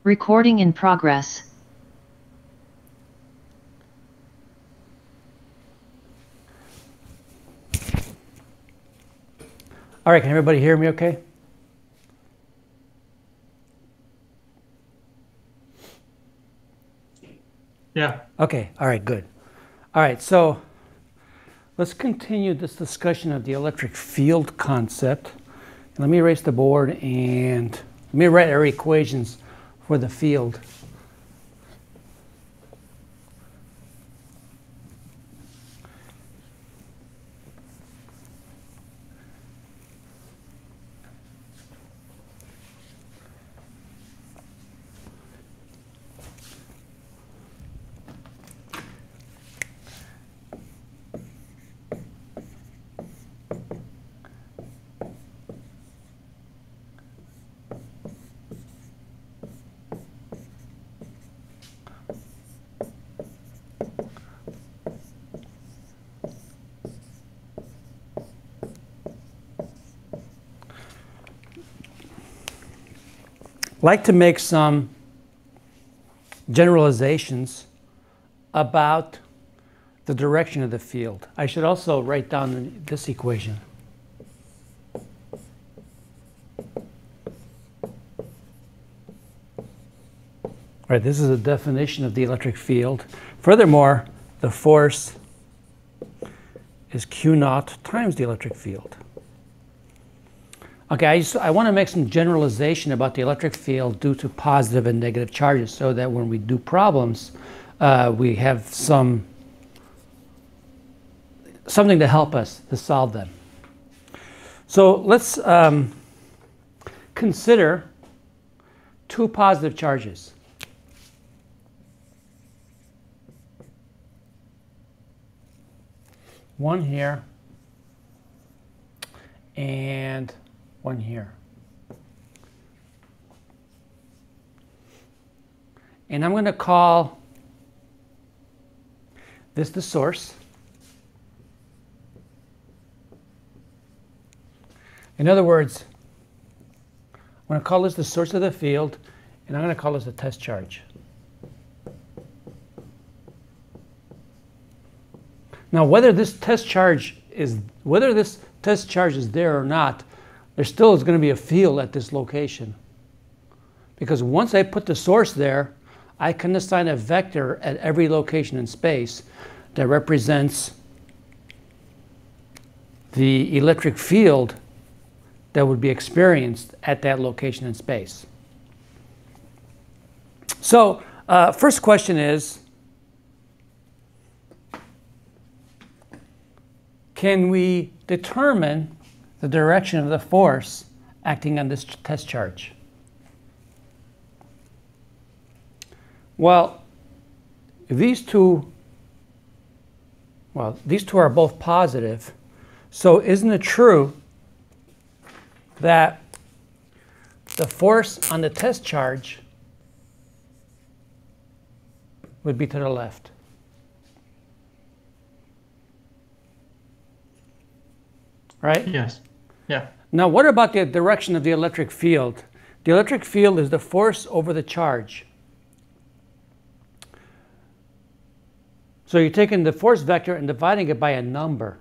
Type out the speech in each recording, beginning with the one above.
Recording in progress. All right, can everybody hear me okay? Yeah. Okay, all right, good. All right, so let's continue this discussion of the electric field concept. Let me erase the board and let me write our equations for the field. Like to make some generalizations about the direction of the field. I should also write down this equation. All right, this is a definition of the electric field. Furthermore, the force is Q naught times the electric field. Okay, I want to make some generalization about the electric field due to positive and negative charges so that when we do problems, we have something to help us to solve them. So let's consider two positive charges. One here and one here. And I'm going to call this the source. In other words, I'm going to call this the source of the field, and I'm going to call this the test charge. Now, whether this test charge is there or not, there still is going to be a field at this location. Because once I put the source there, I can assign a vector at every location in space that represents the electric field that would be experienced at that location in space. So, first question is, can we determine the direction of the force acting on this test charge? Well, these two are both positive. So isn't it true that the force on the test charge would be to the left? Right? Yes. Yeah. Now, what about the direction of the electric field? The electric field is the force over the charge. So you're taking the force vector and dividing it by a number.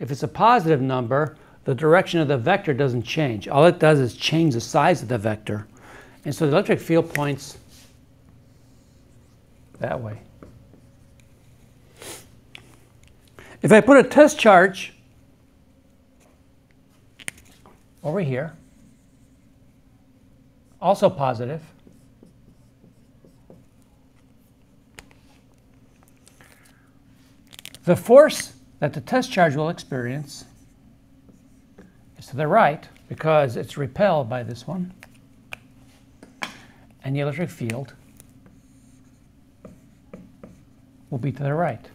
If it's a positive number, the direction of the vector doesn't change. All it does is change the size of the vector. And so the electric field points that way. If I put a test charge over here, also positive, the force that the test charge will experience is to the right because it's repelled by this one, and the electric field will be to the right.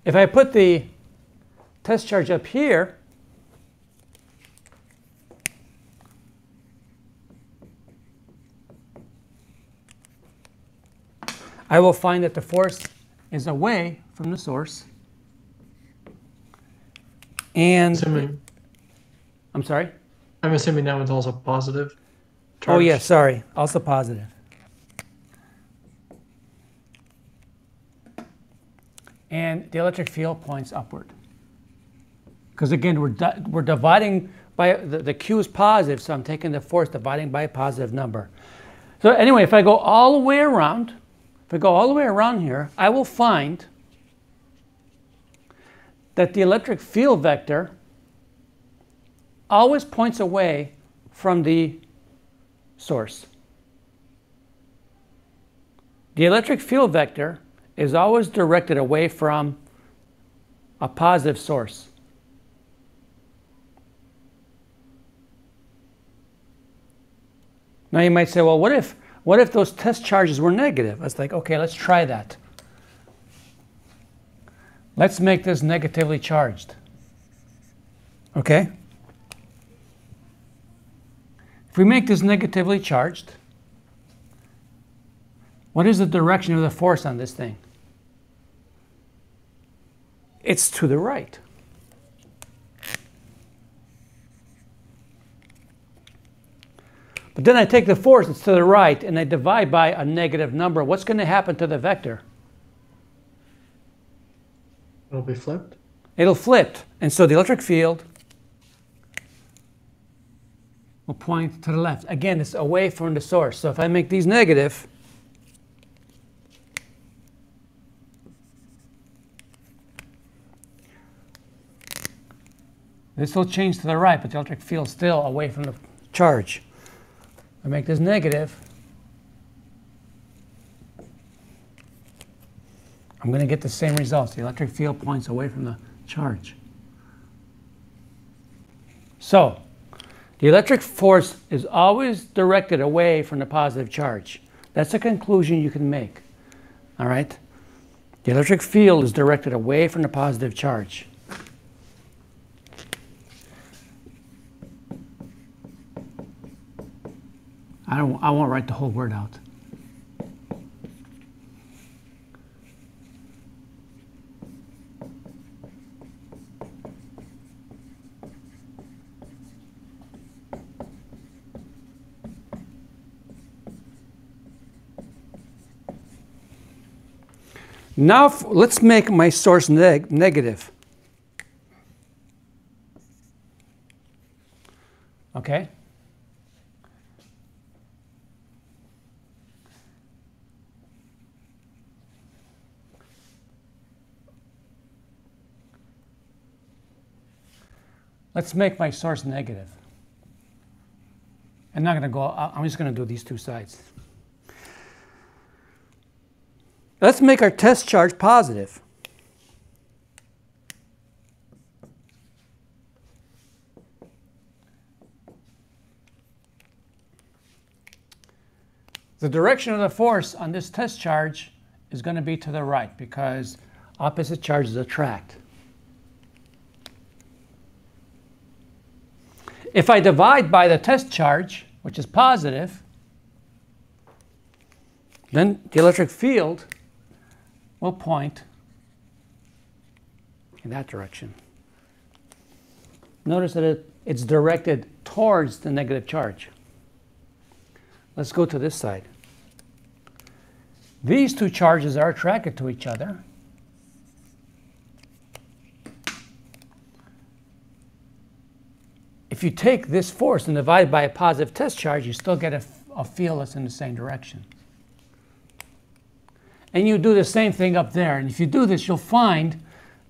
If I put the test charge up here, I will find that the force is away from the source. And Assuming, I'm sorry? I'm assuming that one's also positive charge. Oh yeah, sorry, also positive. And the electric field points upward. Because again, we're dividing by, the Q is positive, so I'm taking the force dividing by a positive number. So anyway, if I go all the way around, here, I will find that the electric field vector always points away from the source. The electric field vector is always directed away from a positive source. Now you might say, well, what if those test charges were negative? It's like, okay, let's try that. Let's make this negatively charged. Okay? If we make this negatively charged, what is the direction of the force on this thing? It's to the right. But then I take the force that's to the right and I divide by a negative number. What's going to happen to the vector? It'll be flipped. It'll flip. And so the electric field will point to the left. Again, it's away from the source. So if I make these negative, this will change to the right, but the electric field is still away from the charge. I make this negative, I'm going to get the same results. The electric field points away from the charge. So, the electric force is always directed away from the positive charge. That's a conclusion you can make. All right? The electric field is directed away from the positive charge. I won't write the whole word out. Now let's make my source negative. Okay? Let's make my source negative. I'm not going to go, I'm just going to do these two sides. Let's make our test charge positive. The direction of the force on this test charge is going to be to the right because opposite charges attract. If I divide by the test charge, which is positive, then the electric field will point in that direction. Notice that it's directed towards the negative charge. Let's go to this side. These two charges are attracted to each other. If you take this force and divide by a positive test charge, you still get a field that's in the same direction. And you do the same thing up there. And if you do this, you'll find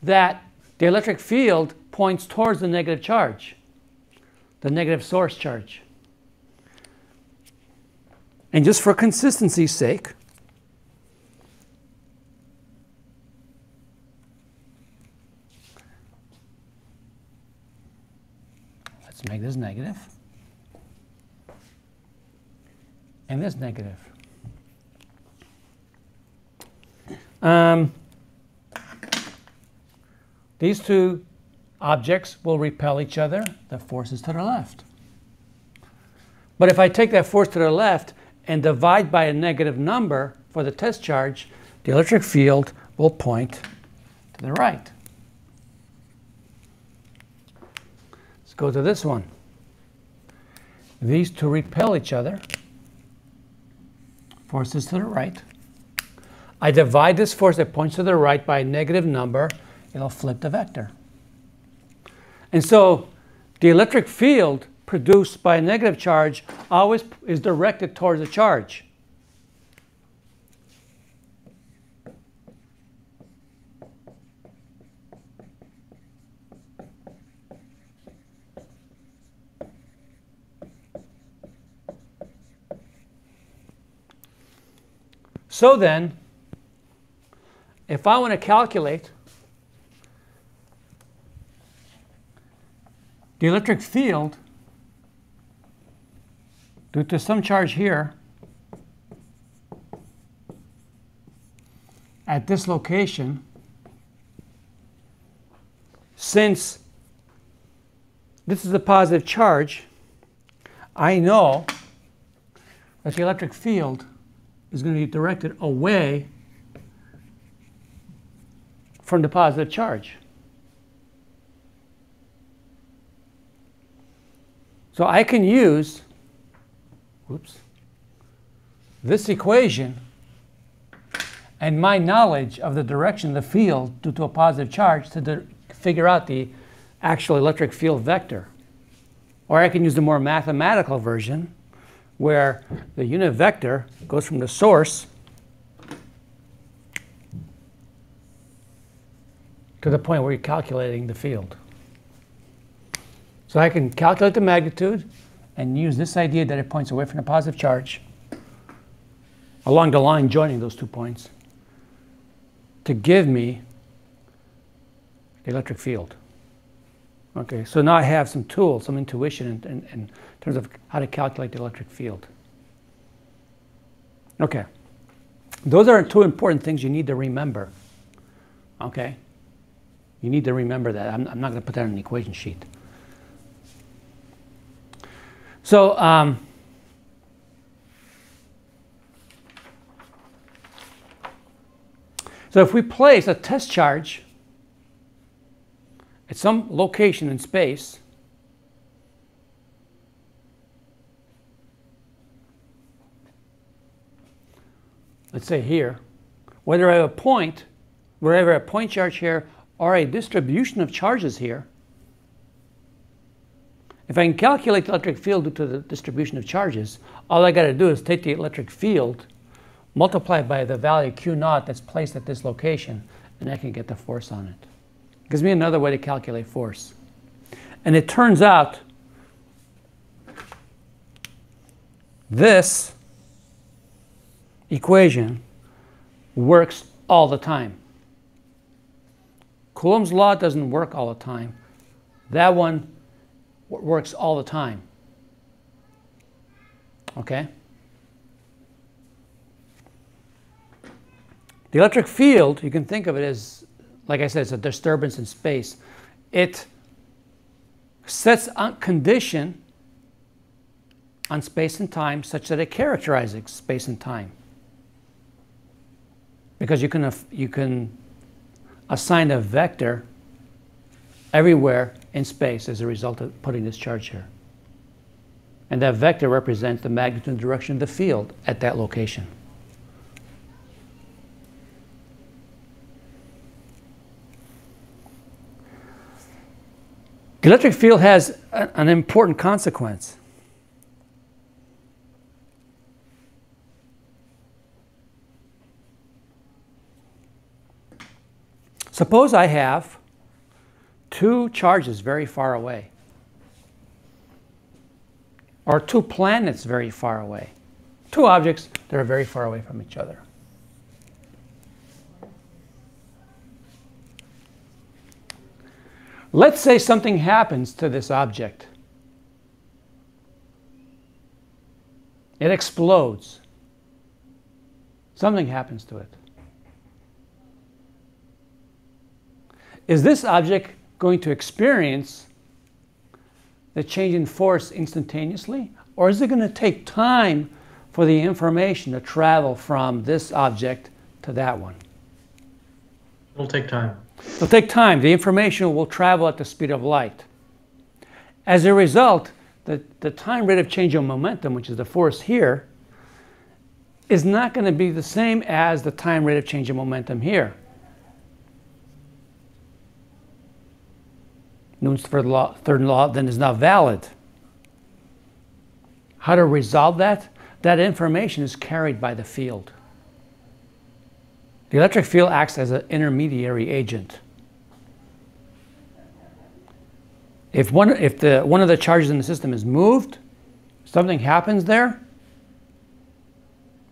that the electric field points towards the negative charge, the negative source charge. And just for consistency's sake, let's make this negative and this negative. These two objects will repel each other. The force is to the left. But if I take that force to the left and divide by a negative number for the test charge, the electric field will point to the right. Let's go to this one. These two repel each other. Forces to the right. I divide this force that points to the right by a negative number. It'll flip the vector. And so the electric field produced by a negative charge always is directed towards the charge. So then, if I want to calculate the electric field due to some charge here at this location, since this is a positive charge, I know that the electric field is going to be directed away from the positive charge. So I can use this equation and my knowledge of the direction of the field due to a positive charge to figure out the actual electric field vector. Or I can use the more mathematical version where the unit vector goes from the source to the point where you're calculating the field. So I can calculate the magnitude and use this idea that it points away from the positive charge along the line joining those 2 points to give me the electric field. Okay, so now I have some tools, some intuition in terms of how to calculate the electric field. Okay, those are 2 important things you need to remember. Okay, you need to remember that. I'm not going to put that on the equation sheet. So, so if we place a test charge at some location in space, let's say here, whether I have a point, wherever a point charge here, or a distribution of charges here, if I can calculate the electric field due to the distribution of charges, all I got to do is take the electric field, multiply it by the value Q naught that's placed at this location, and I can get the force on it. It gives me another way to calculate force. And it turns out this equation works all the time. Coulombs' law doesn't work all the time. That one works all the time. Okay? The electric field, you can think of it as, like I said, it's a disturbance in space. It sets a condition on space and time such that it characterizes space and time. Because you can assign a vector everywhere in space as a result of putting this charge here. And that vector represents the magnitude and direction of the field at that location. The electric field has an important consequence. Suppose I have 2 charges very far away, or 2 planets very far away, 2 objects that are very far away from each other. Let's say something happens to this object. It explodes. Something happens to it. Is this object going to experience the change in force instantaneously? Or is it going to take time for the information to travel from this object to that one? It'll take time. It'll take time. The information will travel at the speed of light. As a result, the time rate of change of momentum, which is the force here, is not going to be the same as the time rate of change of momentum here. Newton's third law then is not valid. How to resolve that? That information is carried by the field. The electric field acts as an intermediary agent. If one of the charges in the system is moved, something happens there,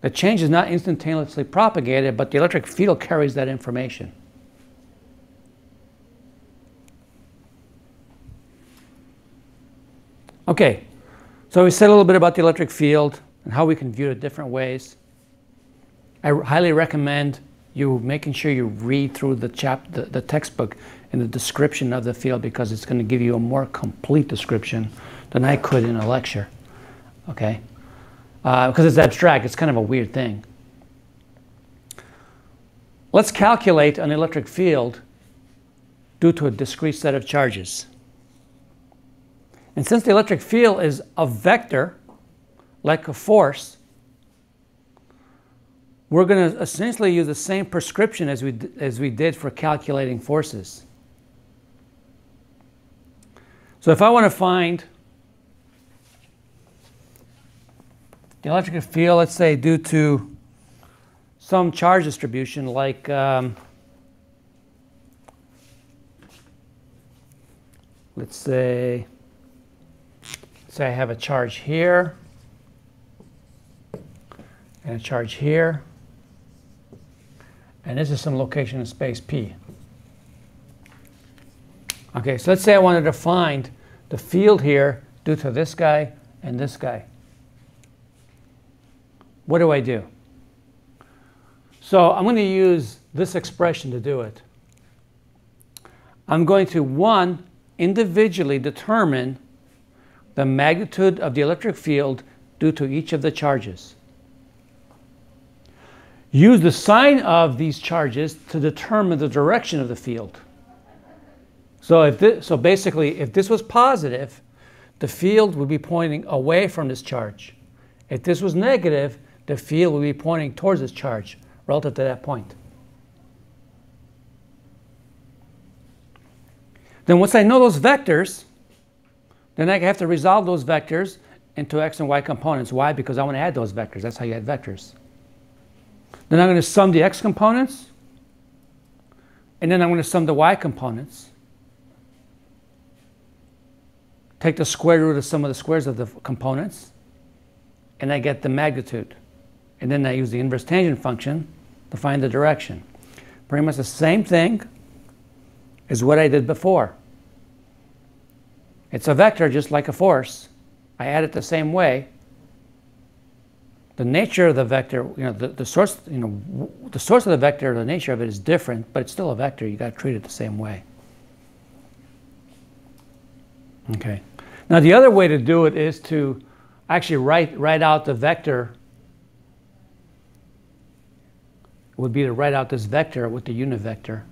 the change is not instantaneously propagated, but the electric field carries that information. Okay, so we said a little bit about the electric field and how we can view it different ways. I highly recommend you making sure you read through the textbook and the description of the field, because it's going to give you a more complete description than I could in a lecture. Okay, because it's abstract, it's kind of a weird thing. Let's calculate an electric field due to a discrete set of charges. And since the electric field is a vector, like a force, we're going to essentially use the same prescription as we did for calculating forces. So if I want to find the electric field, let's say due to some charge distribution, like let's say I have a charge here and a charge here, and this is some location in space P. Okay, so let's say I wanted to find the field here due to this guy and this guy. What do I do? So I'm going to use this expression to do it. I'm going to, one, individually determine the magnitude of the electric field due to each of the charges. Use the sign of these charges to determine the direction of the field. So basically, if this was positive, the field would be pointing away from this charge. If this was negative, the field would be pointing towards this charge relative to that point. Then once I know those vectors, then I have to resolve those vectors into x and y components. Why? Because I want to add those vectors. That's how you add vectors. Then I'm going to sum the x components, and then I'm going to sum the y components. Take the square root of some of the squares of the components, and I get the magnitude. And then I use the inverse tangent function to find the direction. Pretty much the same thing as what I did before. It's a vector just like a force. I add it the same way. The nature of the vector, the source, the source of the vector, the nature of it is different, but it's still a vector. You got to treat it the same way. Okay. Now the other way to do it is to actually write out the vector. Would be to write out this vector with the unit vector.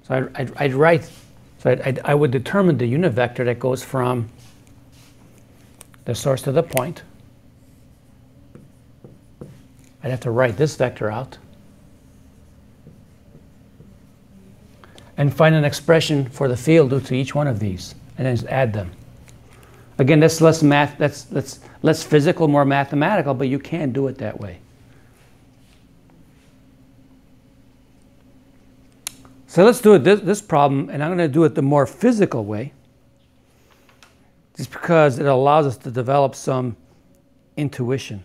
So I would determine the unit vector that goes from the source to the point. I'd have to write this vector out and find an expression for the field due to each one of these, and then just add them. Again, that's less math. That's less physical, more mathematical, but you can do it that way. So let's do it this problem, and I'm going to do it the more physical way, just because it allows us to develop some intuition.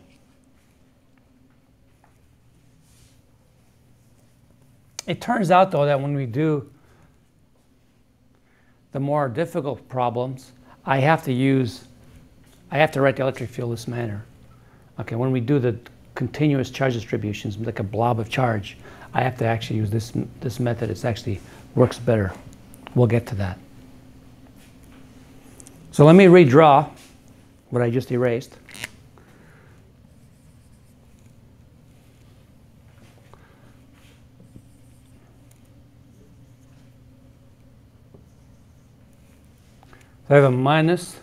It turns out, though, that when we do the more difficult problems, I have to write the electric field this manner. Okay, when we do the continuous charge distributions, like a blob of charge, I have to actually use this method. It actually works better. We'll get to that. So let me redraw what I just erased. So I have a minus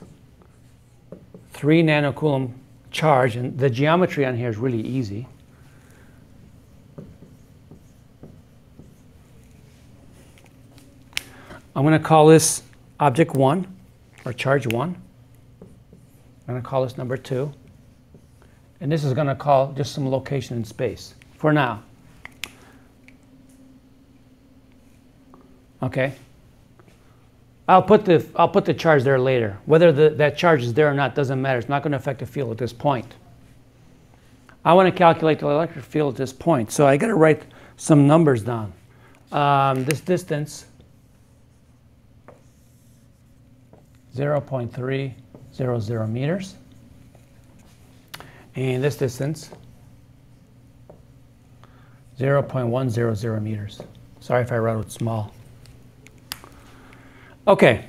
3 nanocoulomb charge, and the geometry on here is really easy. I'm going to call this object 1, or charge 1. I'm going to call this number 2. And this is going to call just some location in space for now. Okay? I'll put the charge there later. Whether that charge is there or not doesn't matter. It's not going to affect the field at this point. I want to calculate the electric field at this point. So I got to write some numbers down. This distance, 0.300 meters. And this distance, 0.100 meters. Sorry if I wrote it small. Okay.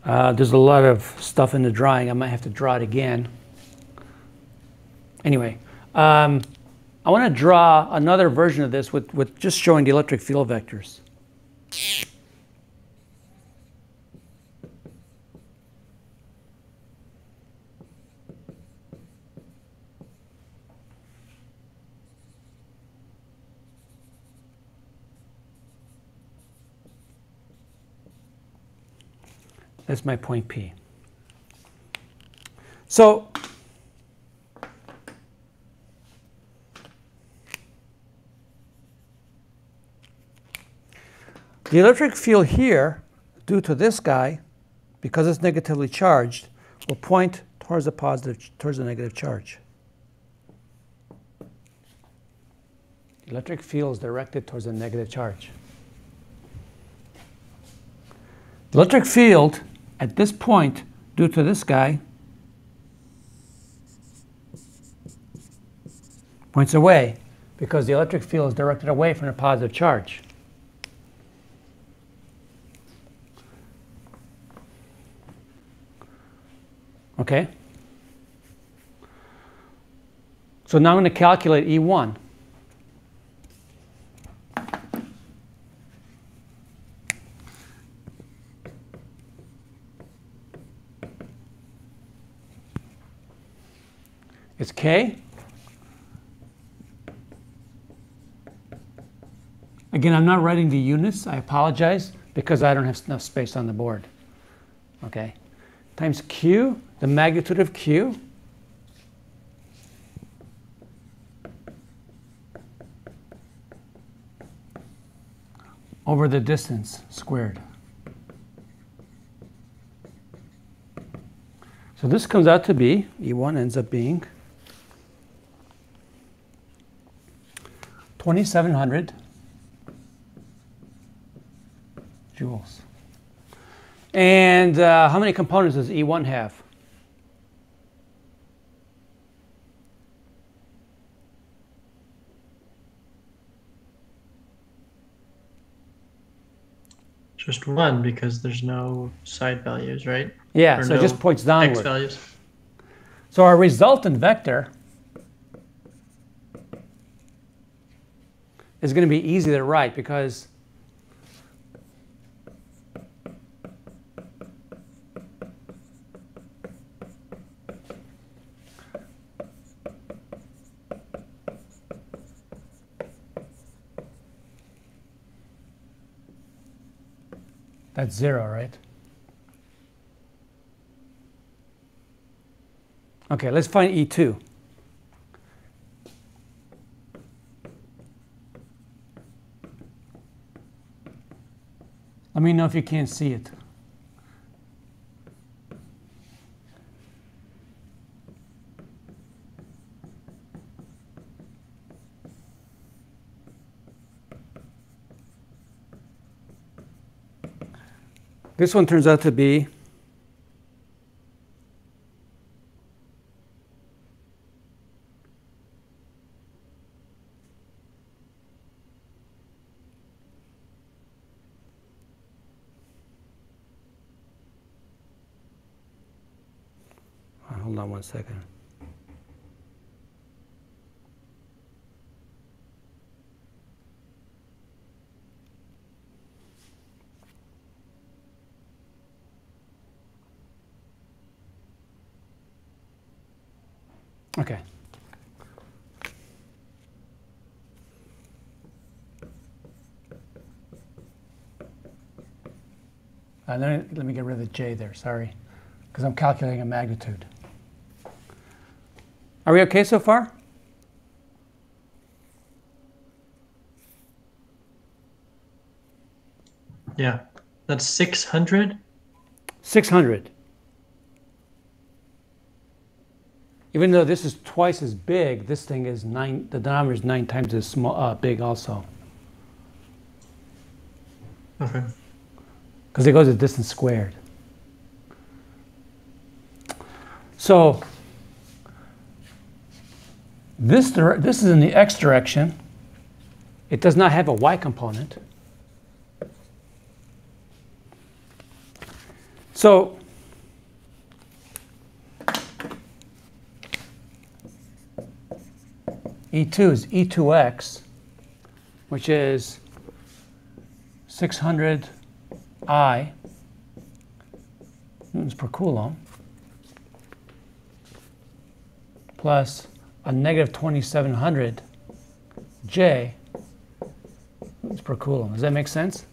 There's a lot of stuff in the drawing. I might have to draw it again. Anyway, I want to draw another version of this with just showing the electric field vectors. That's my point P. So the electric field here, due to this guy, because it's negatively charged, will point towards the negative charge. The electric field is directed towards the negative charge. The electric field at this point, due to this guy, points away because the electric field is directed away from the positive charge. Okay? So now I'm going to calculate E1. It's K. Again, I'm not writing the units. I apologize because I don't have enough space on the board. Okay. Times Q, the magnitude of Q. Over the distance squared. So this comes out to be, E1 ends up being 2,700 joules. And how many components does E1 have? Just one, because there's no side values, right? Yeah, Or so it no just points downward. X values. So our resultant vector is going to be easy to write because that's 0, right? Okay, let's find E2. Let me know if you can't see it. This one turns out to be hold on one second. Okay. Let me get rid of the J there, sorry, because I'm calculating a magnitude. Are we okay so far? Yeah. That's 600? 600. Even though this is twice as big, this thing is the denominator is 9 times as big also. Okay. Because it goes a distance squared. So this is in the x direction. It does not have a y component. So E2 is E2x, which is 600 I newtons per coulomb plus a negative 2700 J newtons per coulomb. Does that make sense?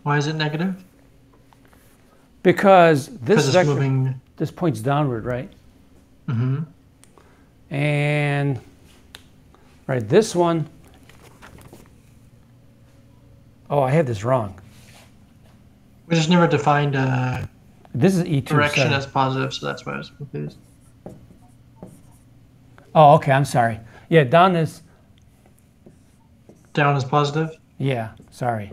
Why is it negative? Because this it's vector, moving. this points downward, right? Mm-hmm. And right, this one, oh, I had this wrong. We just never defined This is E2. direction sorry. as positive, so that's why I was confused. Oh, okay, I'm sorry. Yeah, down is, Down is positive? yeah, sorry.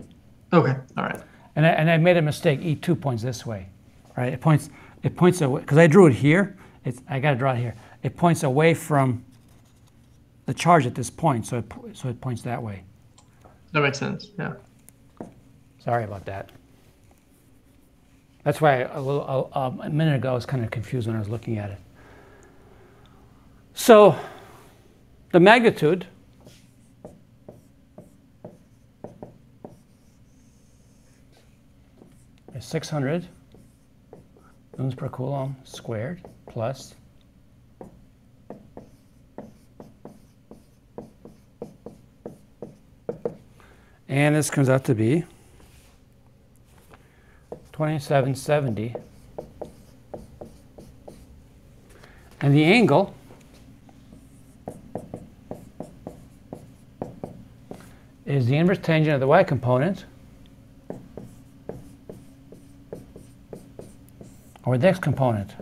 Okay, all right. And I made a mistake. E2 points this way, right? It points away, because I drew it here. I got to draw it here. It points away from the charge at this point, so it points that way. That makes sense, yeah. Sorry about that. That's why a minute ago I was kind of confused when I was looking at it. So the magnitude is 600 newtons per coulomb squared plus and this comes out to be 2770, and the angle is the inverse tangent of the y component or the x component.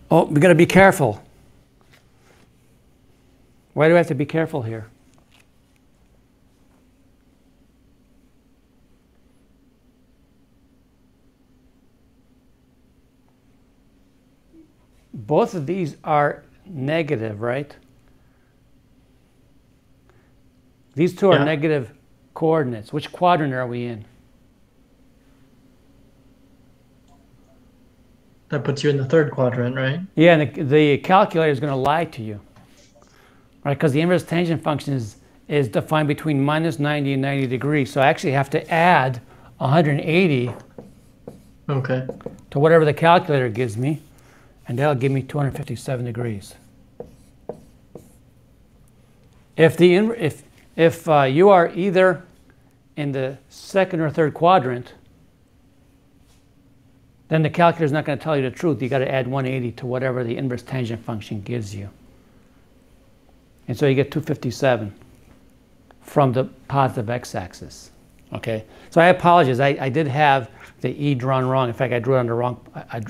Oh, we got to be careful. Why do I have to be careful here? Both of these are negative, right? These two are negative coordinates. Which quadrant are we in? That puts you in the third quadrant, right? Yeah, and the calculator is going to lie to you, right? Because the inverse tangent function is defined between minus 90 and 90 degrees. So I actually have to add 180 Okay. to whatever the calculator gives me, and that'll give me 257 degrees. If you are either in the second or third quadrant, then the calculator is not going to tell you the truth. You got to add 180 to whatever the inverse tangent function gives you. And so you get 257 from the positive x-axis. Okay, so I apologize. I did have the E drawn wrong. In fact, I drew it on the wrong.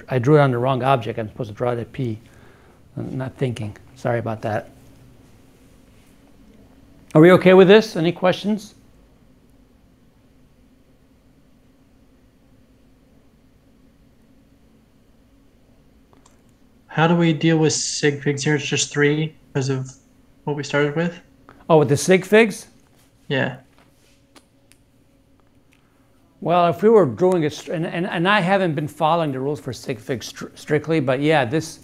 I drew it on the wrong object. I'm supposed to draw it at P. I'm not thinking. Sorry about that. Are we okay with this? Any questions? How do we deal with sig figs here? It's just 3 because of what we started with? Oh, with the sig figs? Yeah. Well, if we were drawing it, and I haven't been following the rules for sig figs strictly, but yeah, this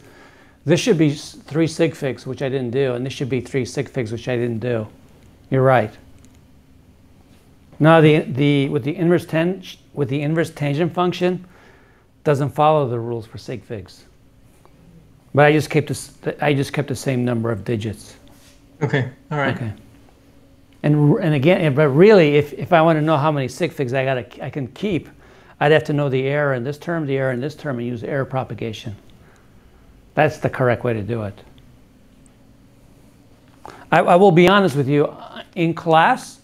should be 3 sig figs, which I didn't do, and this should be 3 sig figs, which I didn't do. You're right. No, the with the inverse tangent function doesn't follow the rules for sig figs. But I just kept the same number of digits. Okay. All right. Okay. And again, but really, if I want to know how many sig figs I can keep, I'd have to know the error in this term, the error in this term, and use error propagation. That's the correct way to do it. I will be honest with you, in class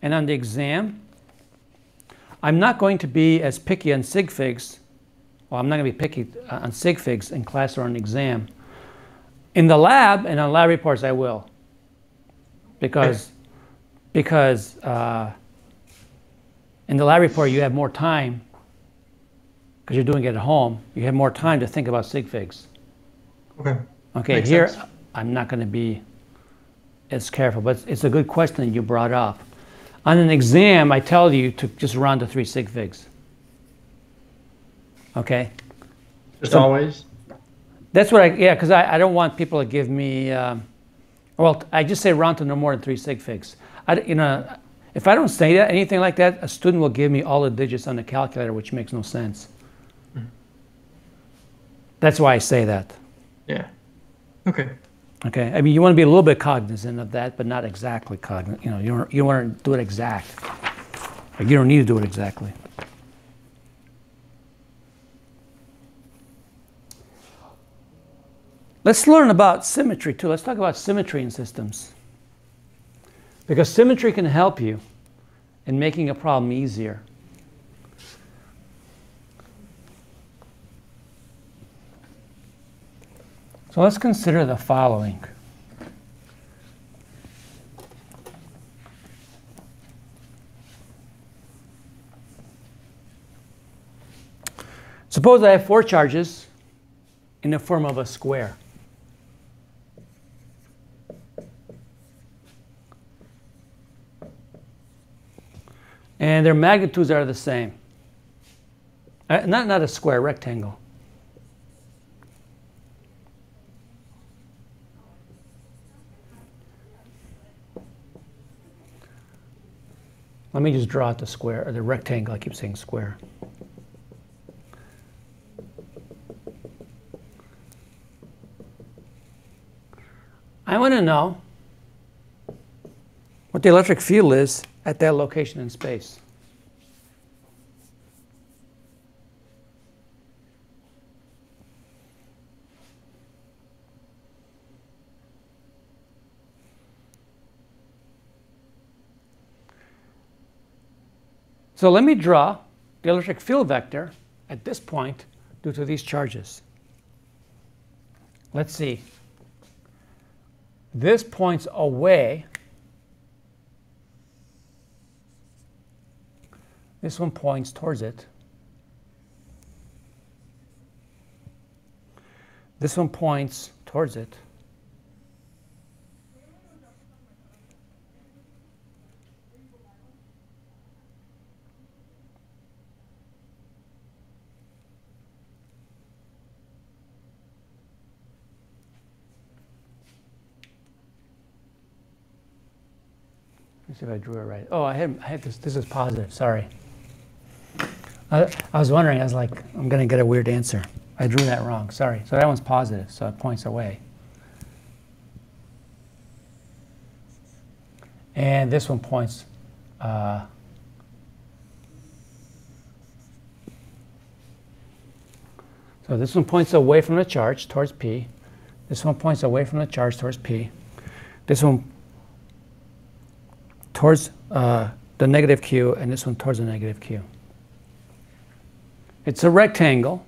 and on the exam, I'm not going to be as picky on sig figs. Well, I'm not going to be picky on sig figs in class or on exam. In the lab and on lab reports, I will, because in the lab report you have more time because you're doing it at home. You have more time to think about sig figs. Okay. Okay. Makes Here, sense. I'm not going to be as careful, but it's a good question that you brought up. On an exam, I tell you to just round to 3 sig figs. Okay. Just always. That's what because I don't want people to give me, well, I just say round to no more than 3 sig figs. If I don't say that, anything like that, a student will give me all the digits on the calculator, which makes no sense. Mm-hmm. That's why I say that. Yeah. Okay. Okay. I mean, you want to be a little bit cognizant of that, but not exactly cognizant. You don't want to do it exact. You don't need to do it exactly. Let's learn about symmetry too. Let's talk about symmetry in systems. Because symmetry can help you in making a problem easier. So let's consider the following. Suppose I have 4 charges in the form of a square. And their magnitudes are the same. Not a square, rectangle. Let me just draw out the square, or the rectangle. I keep saying square. I want to know what the electric field is at that location in space. So let me draw the electric field vector at this point due to these charges. Let's see. This points away. This one points towards it. This one points towards it. Let's see if I drew it right. Oh, I had this. This is positive. Sorry. I was wondering. I was like, I'm going to get a weird answer. I drew that wrong. Sorry. So that one's positive. So it points away. And this one points. So this one points away from the charge towards P. This one points away from the charge towards P. This one towards the negative Q, and this one towards the negative Q. It's a rectangle.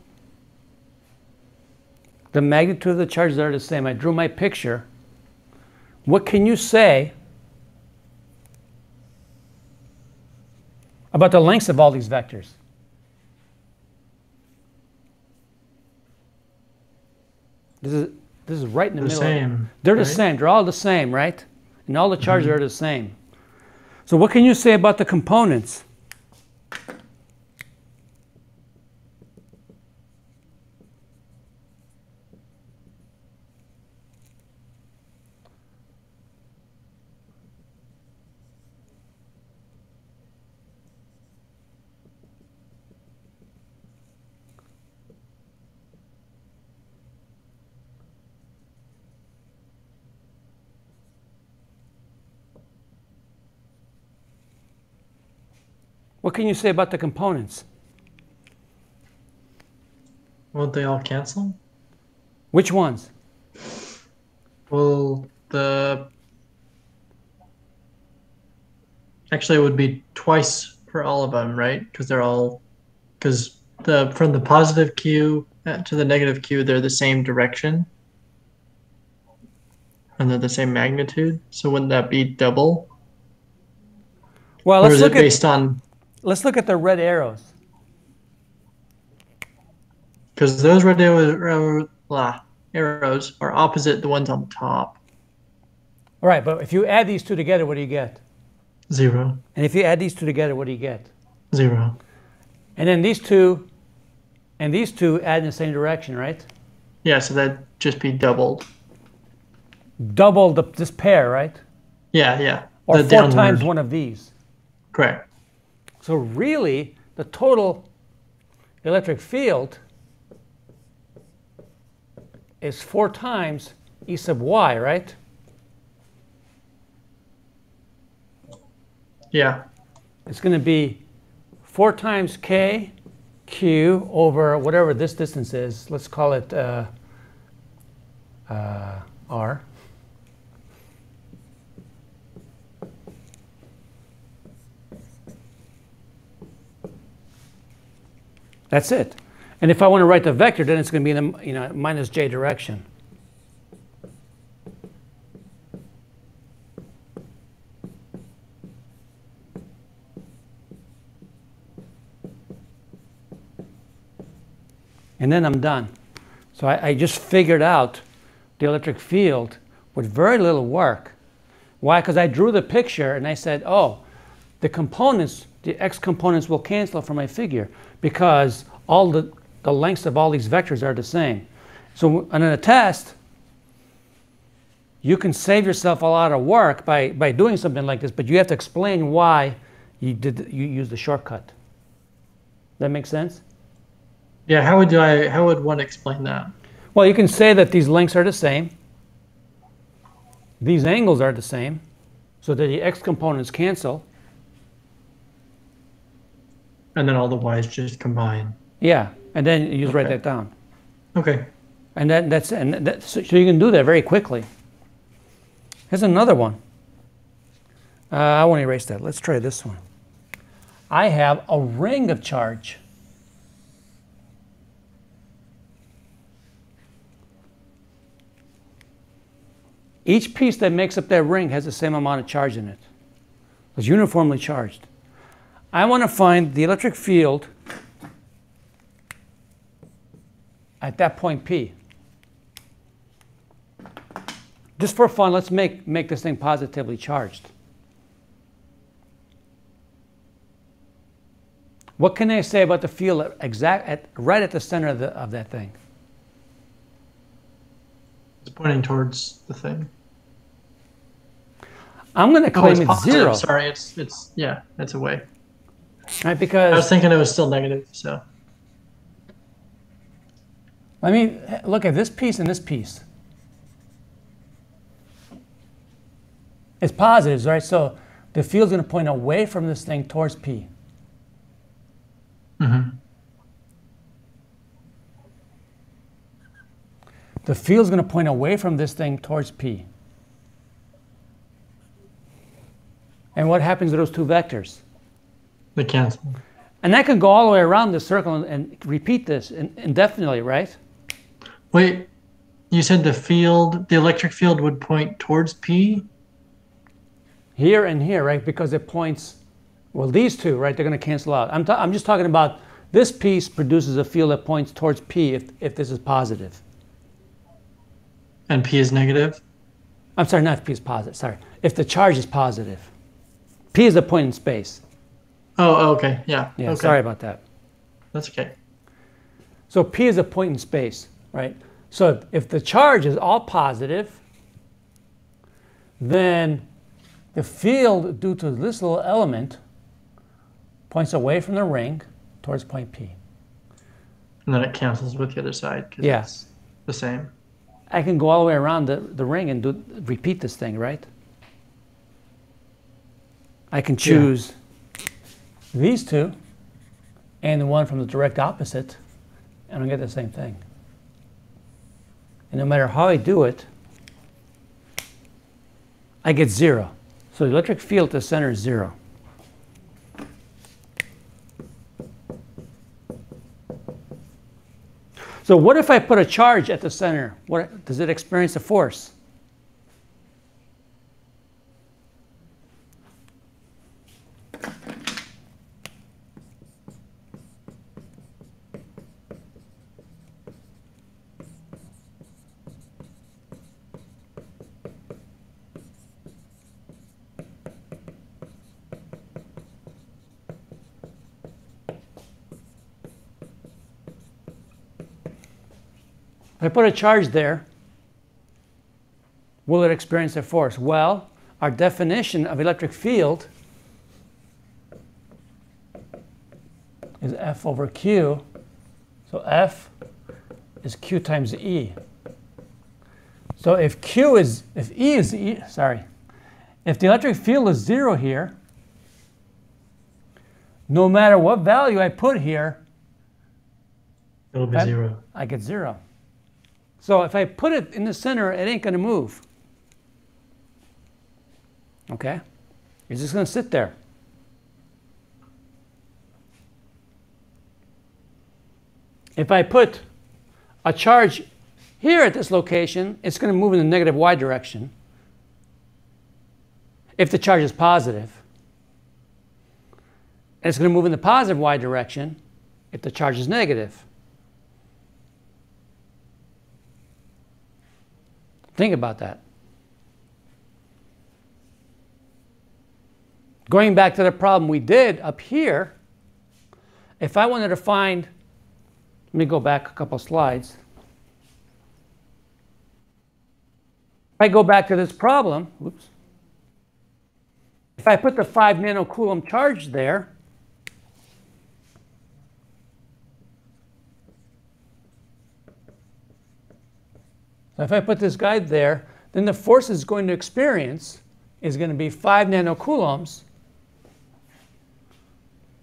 The magnitude of the charges are the same. I drew my picture. What can you say about the lengths of all these vectors? This is right in the middle. Same. They're the right? same. They're all the same, right? And all the charges are the same. So what can you say about the components? What can you say about the components? Won't they all cancel? Which ones? Well, actually it would be twice for all of them, right? Because from the positive Q to the negative Q, they're the same direction and they're the same magnitude. So wouldn't that be double? Well, Or is it based on? let's look at the red arrows. Because those red arrows are opposite the ones on the top. All right, but if you add these two together, what do you get? 0. And if you add these two together, what do you get? 0. And then these two and these two add in the same direction, right? Yeah, so that'd just be doubled. Double this pair, right? Yeah. Or The 4 downward. times one of these. Correct. So really, the total electric field is 4 times E sub y, right? Yeah. It's going to be 4 times k q over whatever this distance is. Let's call it r. That's it. And if I want to write the vector, then it's going to be in the minus j direction. And then I'm done. So I just figured out the electric field with very little work. Why? Because I drew the picture and I said, oh, the components, the x components will cancel from my figure because all the lengths of all these vectors are the same. So in a test, you can save yourself a lot of work by doing something like this, but you have to explain why you used the shortcut. That make sense? Yeah, how would one explain that? Well, you can say that these lengths are the same. These angles are the same, so that the x components cancel. And then all the y's just combine. Yeah, and then you just write that down. Okay. And so you can do that very quickly. Here's another one. I want to erase that. Let's try this one. I have a ring of charge. Each piece that makes up that ring has the same amount of charge in it. It's uniformly charged. I want to find the electric field at that point P. Just for fun, let's make this thing positively charged. What can I say about the field right at the center of that thing? It's pointing towards the thing. I'm going to claim it's positive. 0. Sorry, it's yeah, that's away. Right, because I was thinking it was still negative, so. I mean, look at this piece and this piece. It's positives, right? So the field's going to point away from this thing towards P. Mm-hmm. The field's going to point away from this thing towards P. And what happens to those two vectors? They cancel. And that can go all the way around the circle and repeat this indefinitely, right? Wait, you said the electric field would point towards P? Here and here, right? Because it points, well, these two, right? They're going to cancel out. I'm just talking about this piece produces a field that points towards P if this is positive. And P is negative? I'm sorry, not if P is positive. Sorry. If the charge is positive. P is a point in space. Oh, okay. Yeah. Yeah, okay. sorry about that. That's okay. So P is a point in space, right? So if the charge is all positive, then the field due to this little element points away from the ring towards point P. And then it cancels with the other side because it's the same. I can go all the way around the ring and repeat this thing, right? I can choose these two and the one from the direct opposite, and I'll get the same thing. And no matter how I do it, I get 0. So the electric field at the center is 0. So what if I put a charge at the center? What, does it experience a force? If I put a charge there, will it experience a force? Well, our definition of electric field is F over Q. So F is Q times E. So if if the electric field is 0 here, no matter what value I put here, It'll be 0. I get 0. So if I put it in the center, it ain't going to move. Okay? It's just going to sit there. If I put a charge here at this location, it's going to move in the negative y direction if the charge is positive. And it's going to move in the positive y direction if the charge is negative. Think about that. Going back to the problem we did up here, if I wanted to find, let me go back a couple slides. If I go back to this problem, oops, if I put the 5 nanocoulomb charge there, so if I put this guy there, then the force it's going to experience is going to be 5 nanocoulombs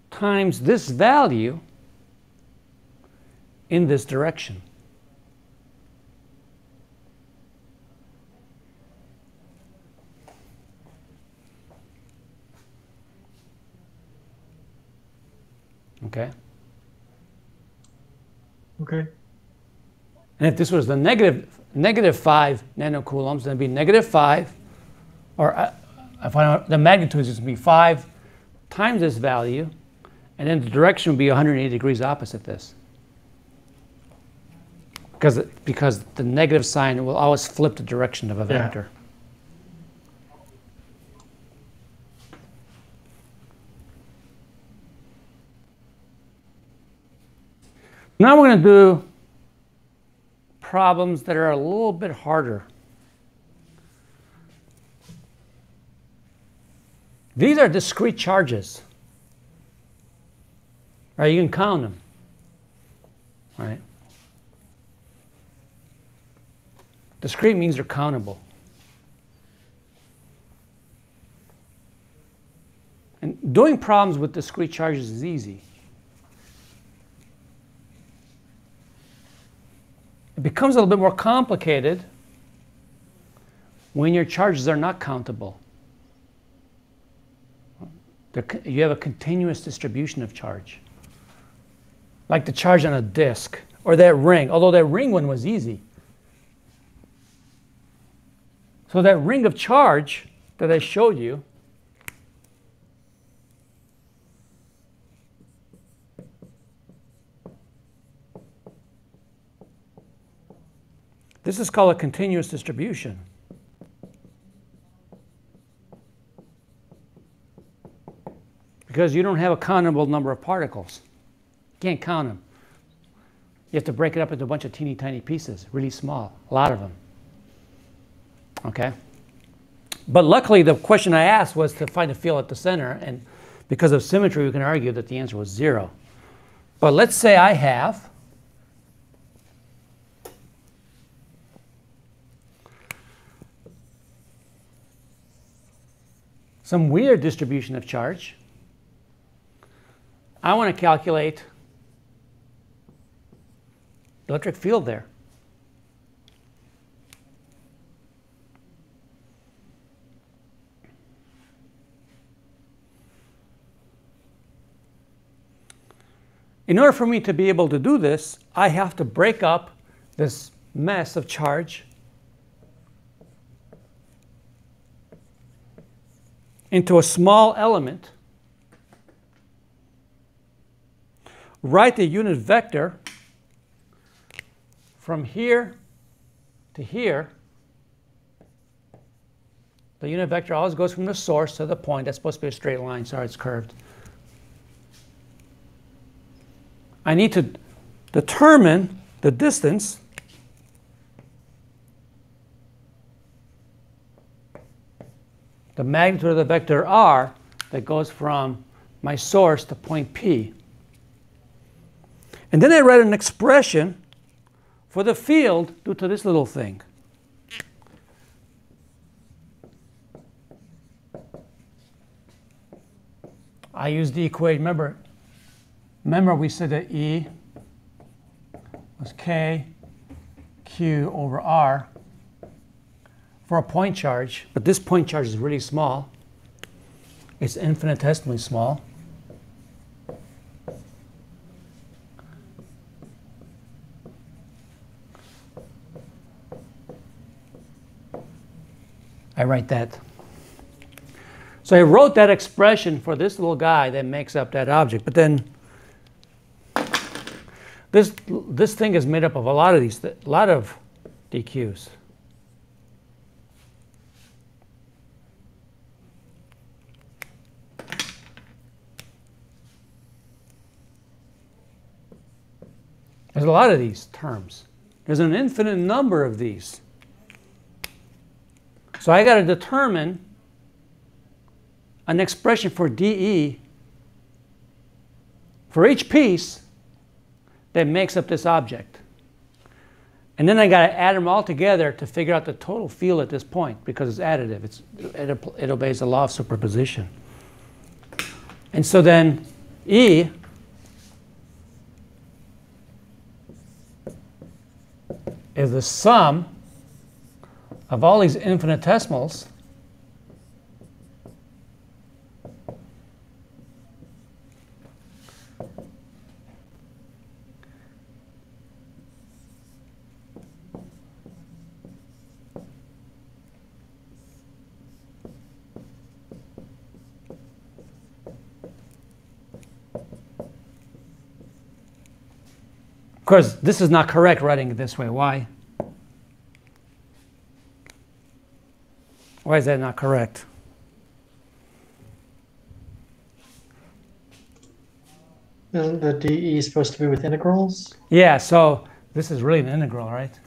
times this value in this direction. Okay? Okay. And if this was the negative 5 nanocoulombs, then it'd be negative 5, or the magnitude is going to be 5 times this value, and then the direction would be 180 degrees opposite this. Because the negative sign will always flip the direction of a vector. Now we're going to do problems that are a little bit harder. These are discrete charges. Right, you can count them. Right? Discrete means they're countable. And doing problems with discrete charges is easy. It becomes a little bit more complicated when your charges are not countable. You have a continuous distribution of charge. Like the charge on a disk, or that ring, although that ring one was easy. So that ring of charge that I showed you, this is called a continuous distribution. Because you don't have a countable number of particles. You can't count them. You have to break it up into a bunch of teeny tiny pieces, really small, a lot of them. Okay? But luckily, the question I asked was to find a field at the center, and because of symmetry, we can argue that the answer was 0. But let's say I have some weird distribution of charge. I want to calculate the electric field there. In order for me to be able to do this, I have to break up this mess of charge into a small element, write the unit vector from here to here. The unit vector always goes from the source to the point. That's supposed to be a straight line. Sorry, it's curved. I need to determine the distance the magnitude of the vector r that goes from my source to point P. And then I write an expression for the field due to this little thing. I use the equation. Remember we said that E was K Q over R for a point charge, but this point charge is really small. It's infinitesimally small. I write that. So I wrote that expression for this little guy that makes up that object, but then this thing is made up of a lot of DQs. There's a lot of these terms. There's an infinite number of these. So I got to determine an expression for dE for each piece that makes up this object. And then I got to add them all together to figure out the total field at this point, because it's additive. It obeys the law of superposition. And so then E is the sum of all these infinitesimals Of course, this is not correct writing it this way. Why? Why is that not correct? Isn't the dE supposed to be with integrals? Yeah, so this is really an integral, right?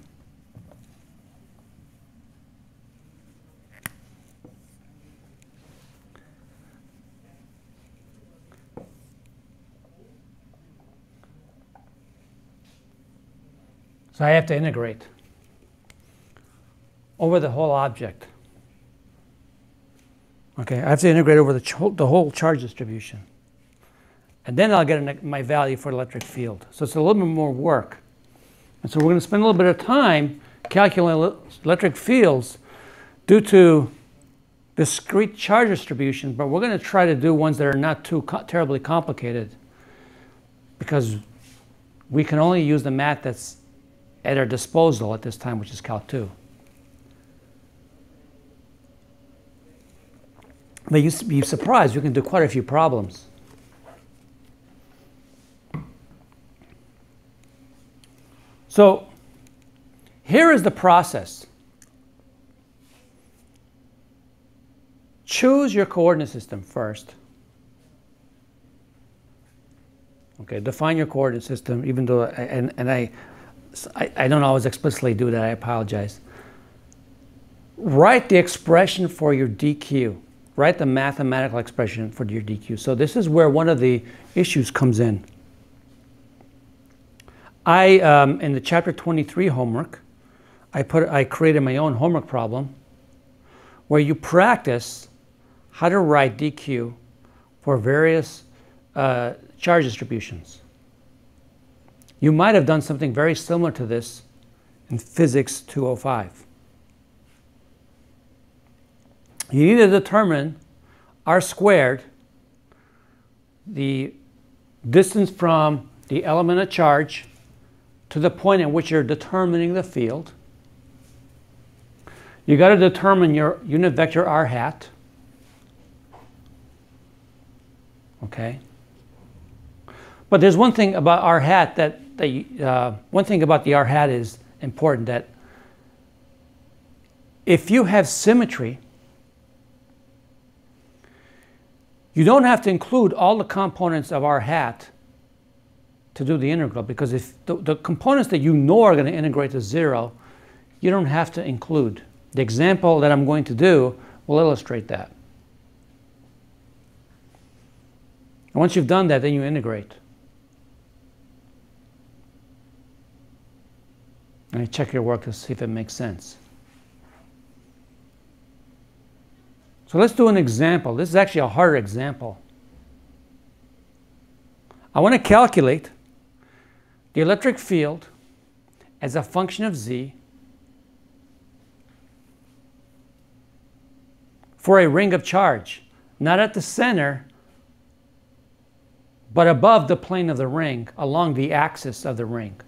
So I have to integrate over the whole object. Okay, I have to integrate over the whole charge distribution. And then I'll get my value for electric field. So it's a little bit more work. And so we're going to spend a little bit of time calculating electric fields due to discrete charge distribution, but we're going to try to do ones that are not too terribly complicated, because we can only use the math that's at our disposal at this time, which is Calc 2. But you'd be surprised, you can do quite a few problems. So here is the process. Choose your coordinate system first. Okay, define your coordinate system, even though, I don't always explicitly do that, I apologize. Write the expression for your DQ. Write the mathematical expression for your DQ. So this is where one of the issues comes in. In the chapter 23 homework, I created my own homework problem where you practice how to write DQ for various charge distributions. You might have done something very similar to this in Physics 205. You need to determine r squared, the distance from the element of charge to the point at which you're determining the field. You got to determine your unit vector r hat. Okay. But there's one thing about r hat one thing about the r hat is important, that if you have symmetry, you don't have to include all the components of r hat to do the integral, because if the components that you know are going to integrate to 0, you don't have to include. The example that I'm going to do will illustrate that. And once you've done that, then you integrate. And you check your work to see if it makes sense. So let's do an example. This is actually a harder example. I want to calculate the electric field as a function of z for a ring of charge, not at the center, but above the plane of the ring, along the axis of the ring.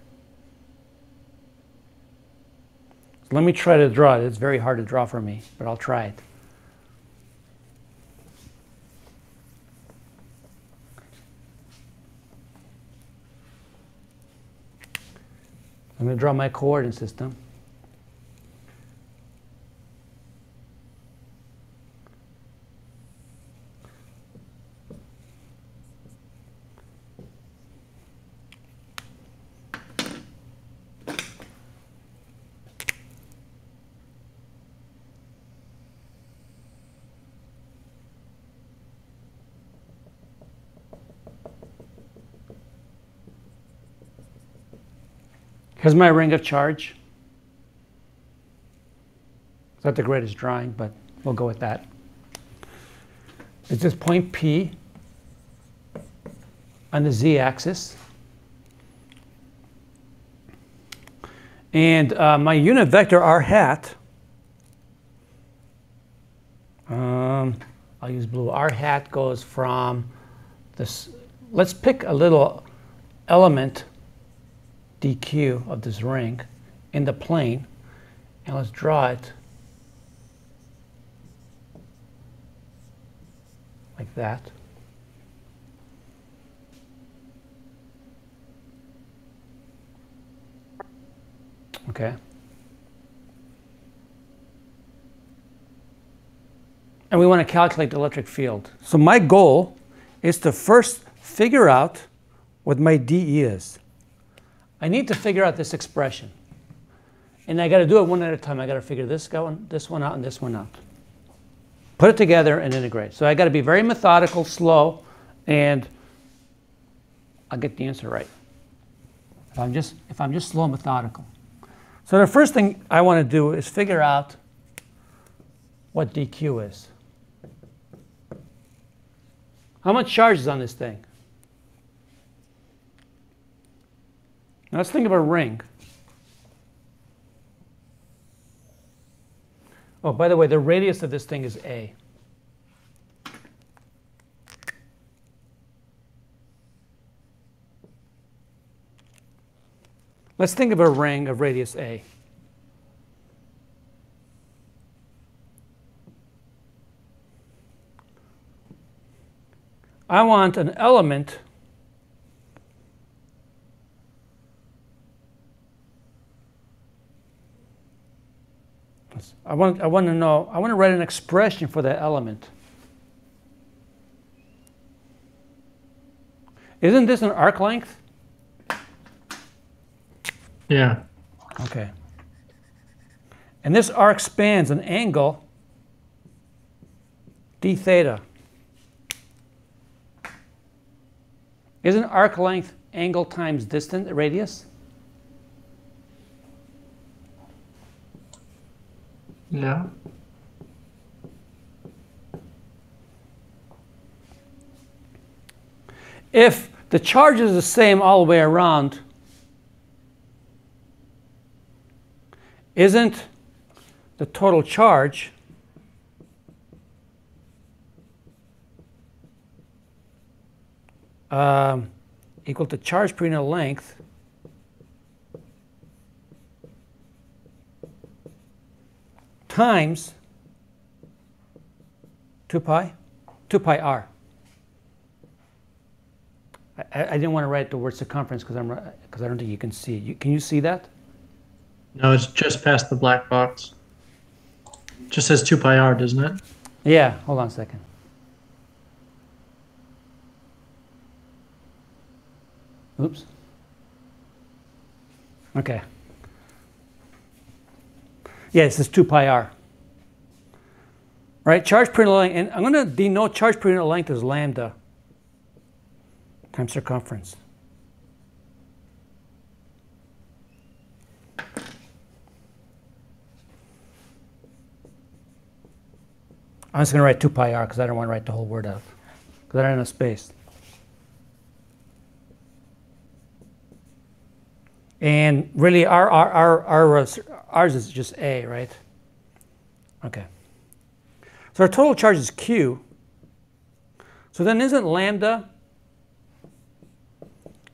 So let me try to draw it. It's very hard to draw for me, but I'll try it. I'm going to draw my coordinate system. Here's my ring of charge. It's not the greatest drawing, but we'll go with that. It's this point P on the z-axis. And my unit vector r hat, I'll use blue. R hat goes from this, let's pick a little element dq of this ring in the plane, and let's draw it like that. Okay. And we want to calculate the electric field. So my goal is to first figure out what my dE is. I need to figure out this expression. And I got to do it one at a time. I got to figure this one out and this one out. Put it together and integrate. So I got to be very methodical, slow, and I'll get the answer right. If I'm just slow and methodical. So the first thing I want to do is figure out what dq is. How much charge is on this thing? Now let's think of a ring. Oh, by the way, the radius of this thing is a. Let's think of a ring of radius a. I want an element I want to write an expression for that element. Isn't this an arc length? Yeah. Okay. And this arc spans an angle d theta. Isn't arc length angle times distance, radius? Yeah. If the charge is the same all the way around, isn't the total charge equal to charge per unit length times 2 pi r. I didn't want to write the word circumference because I don't think you can see it. Can you see that? No, it's just past the black box. It just says 2 pi r, doesn't it? Yeah, hold on a second. Oops. Okay. Yeah, it says 2 pi r. Right, charge per unit length, and I'm going to denote charge per unit length as lambda times circumference. I'm just going to write 2 pi r because I don't want to write the whole word out because I don't have enough space. And really, ours is just A, right? Okay. So our total charge is Q. So then isn't lambda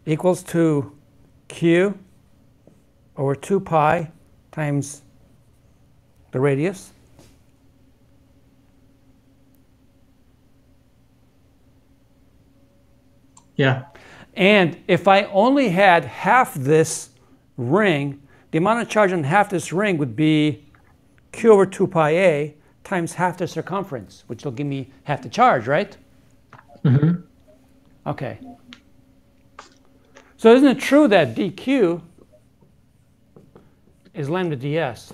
equals to Q over 2 pi times the radius? Yeah. And if I only had half this ring, the amount of charge on half this ring would be Q over 2 pi a times half the circumference, which will give me half the charge, right? Mm-hmm. Okay. So isn't it true that dq is lambda ds?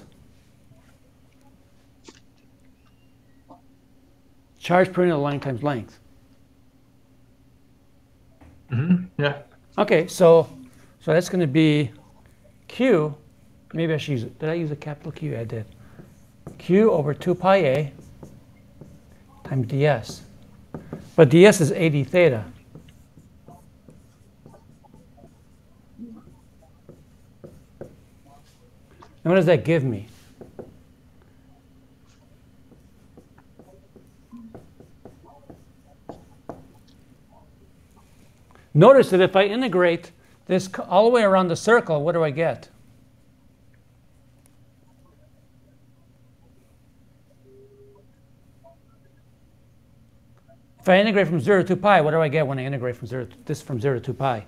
Charge per unit length times length. Mm-hmm. Yeah. Okay, so that's going to be Q. Maybe I should use it. Did I use a capital Q? I did. Q over 2 pi a times ds. But ds is AD theta. And what does that give me? Notice that if I integrate this all the way around the circle, what do I get? If I integrate from 0 to 2 pi, what do I get when I integrate from 0 to 2 pi?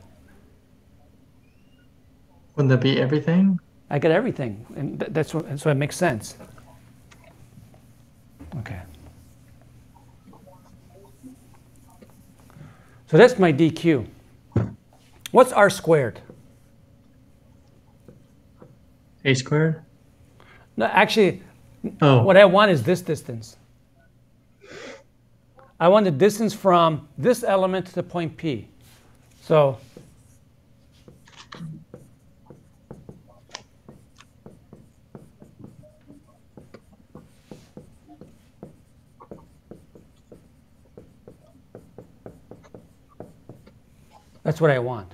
Wouldn't that be everything? I get everything, and that's what it makes sense. Okay. So that's my dq. What's r squared? A squared? No, actually, Oh. what I want is this distance. I want the distance from this element to the point P. So that's what I want.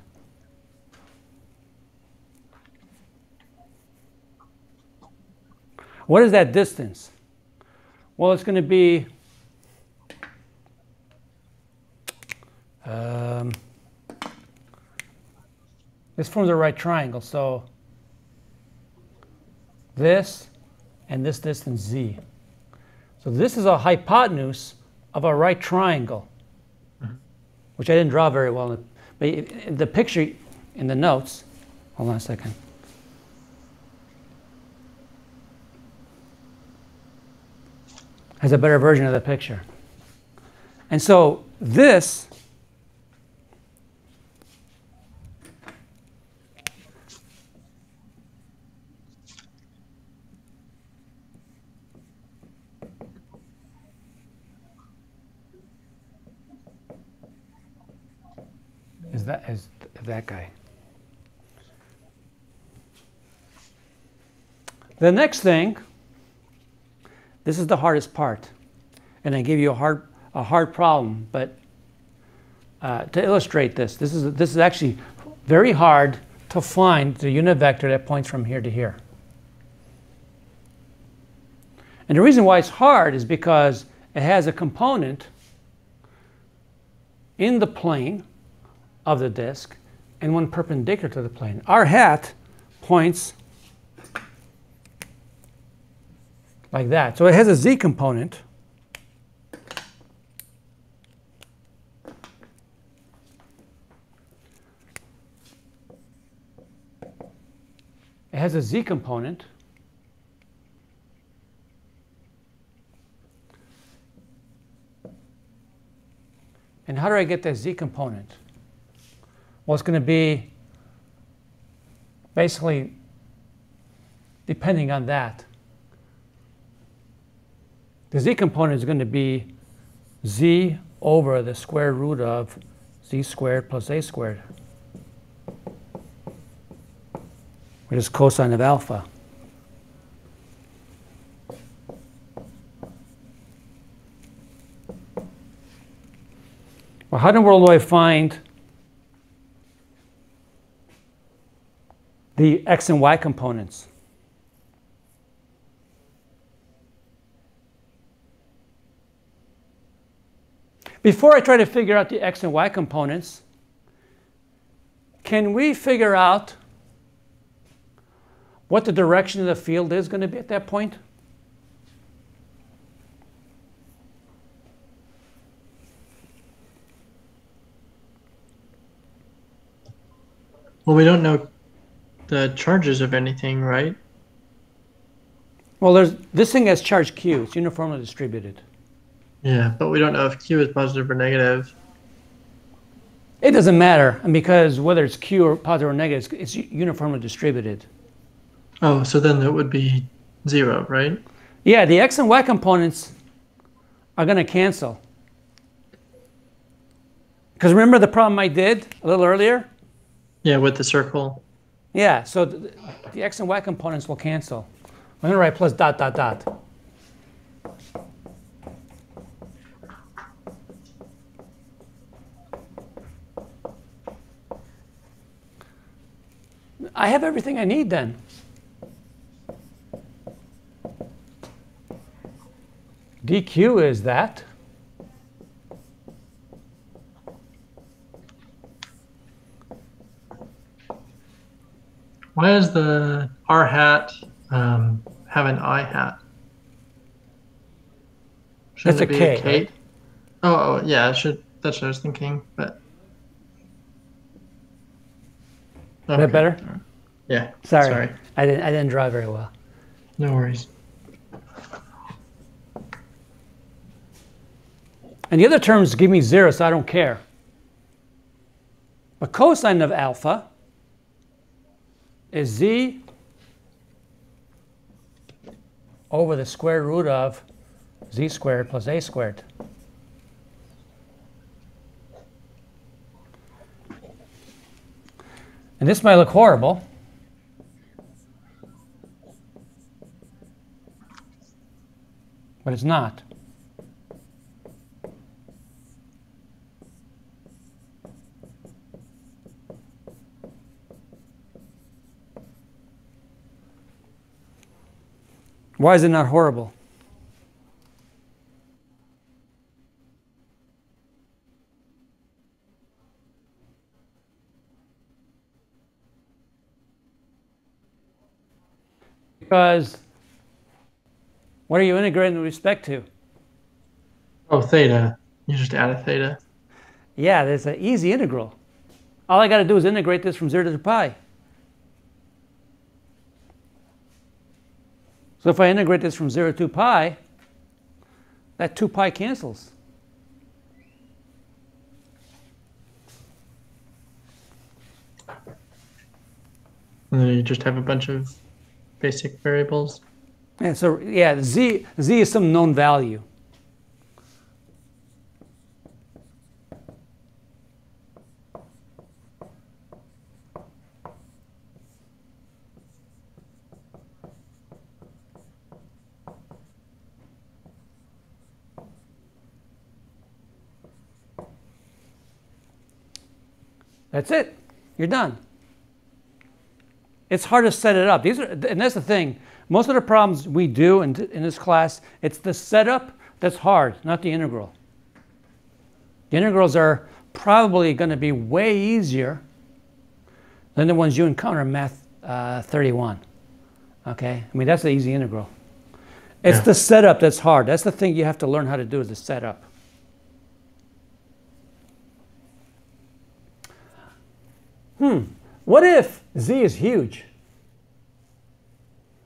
What is that distance? Well, it's going to be this forms a right triangle, so this and this distance z. So this is a hypotenuse of a right triangle, which I didn't draw very well. But in the picture in the notes, hold on a second. Has a better version of the picture. And so this is that guy. The next thing, this is the hardest part, and I gave you a hard problem, but to illustrate this. This is actually very hard to find the unit vector that points from here to here. And the reason why it's hard is because it has a component in the plane of the disk and one perpendicular to the plane. R hat points like that. So it has a z component. It has a z component. And how do I get that z component? Well, it's going to be basically depending on that. The z component is going to be z over the square root of z squared plus a squared, which is cosine of alpha. Well, how in the world do I find the x and y components? Before I try to figure out the x and y components, can we figure out what the direction of the field is going to be at that point? Well, we don't know the charges of anything, right? Well, this thing has charge q. It's uniformly distributed. Yeah, but we don't know if Q is positive or negative. It doesn't matter, because whether it's q or positive or negative, it's uniformly distributed. Oh, so then it would be 0, right? Yeah, the x and y components are going to cancel. Because remember the problem I did a little earlier? Yeah, with the circle. Yeah, so the x and y components will cancel. I'm going to write plus dot dot dot. I have everything I need then. dq is that. Why does the R hat have an I hat? Shouldn't That's it a be K, a K? right? Oh, yeah, it should. That's what I was thinking. But Is that better? Yeah. Sorry. I didn't draw very well. No worries. And the other terms give me 0, so I don't care. But cosine of alpha is z over the square root of z squared plus a squared. And this might look horrible. But it's not. Why is it not horrible? Because what are you integrating with respect to? Oh, theta. You just add a theta. Yeah, there's an easy integral. All I got to do is integrate this from 0 to pi. So if I integrate this from 0 to pi, that 2 pi cancels. And then you just have a bunch of basic variables. And so, yeah, z is some known value. That's it. You're done. It's hard to set it up. And that's the thing. Most of the problems we do in this class, it's the setup that's hard, not the integral. The integrals are probably going to be way easier than the ones you encounter in Math 31. Okay? I mean, that's the easy integral. It's the setup that's hard. That's the thing you have to learn how to do, is the setup. What if z is huge?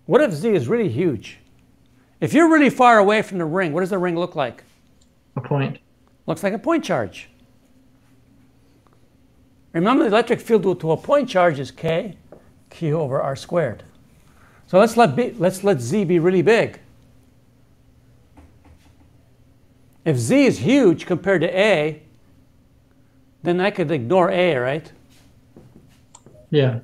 What if z is really huge? If you're really far away from the ring, what does the ring look like? A point. Looks like a point charge. Remember, the electric field to a point charge is k q over r squared. So let's let z be really big. If z is huge compared to a, then I could ignore a, right? Yeah.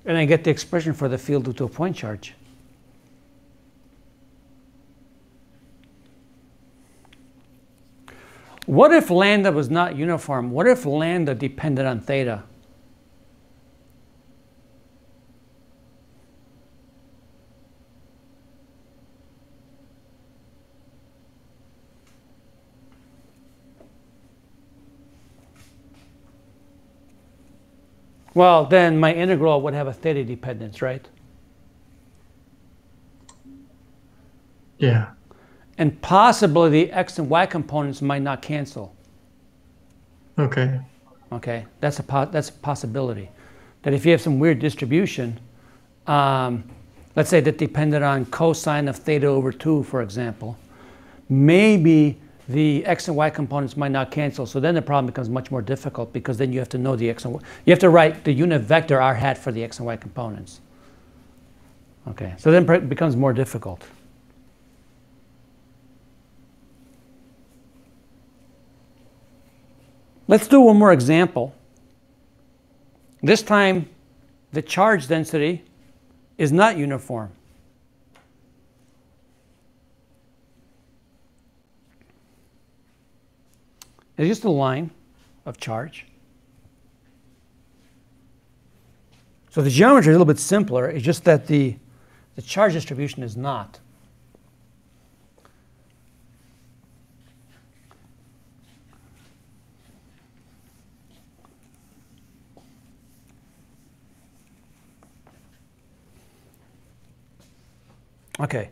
And I get the expression for the field due to a point charge. What if lambda was not uniform? What if lambda depended on theta? Well, then my integral would have a theta dependence, right? Yeah. And possibly the x and y components might not cancel. Okay. Okay, that's a possibility. That if you have some weird distribution, let's say that depended on cosine of theta over 2, for example, maybe the x and y components might not cancel. So then the problem becomes much more difficult, because then you have to know the x and y. You have to write the unit vector r hat for the x and y components. Okay, so then it becomes more difficult. Let's do one more example. This time, the charge density is not uniform. It's just a line of charge. So the geometry is a little bit simpler. It's just that the charge distribution is not. Okay.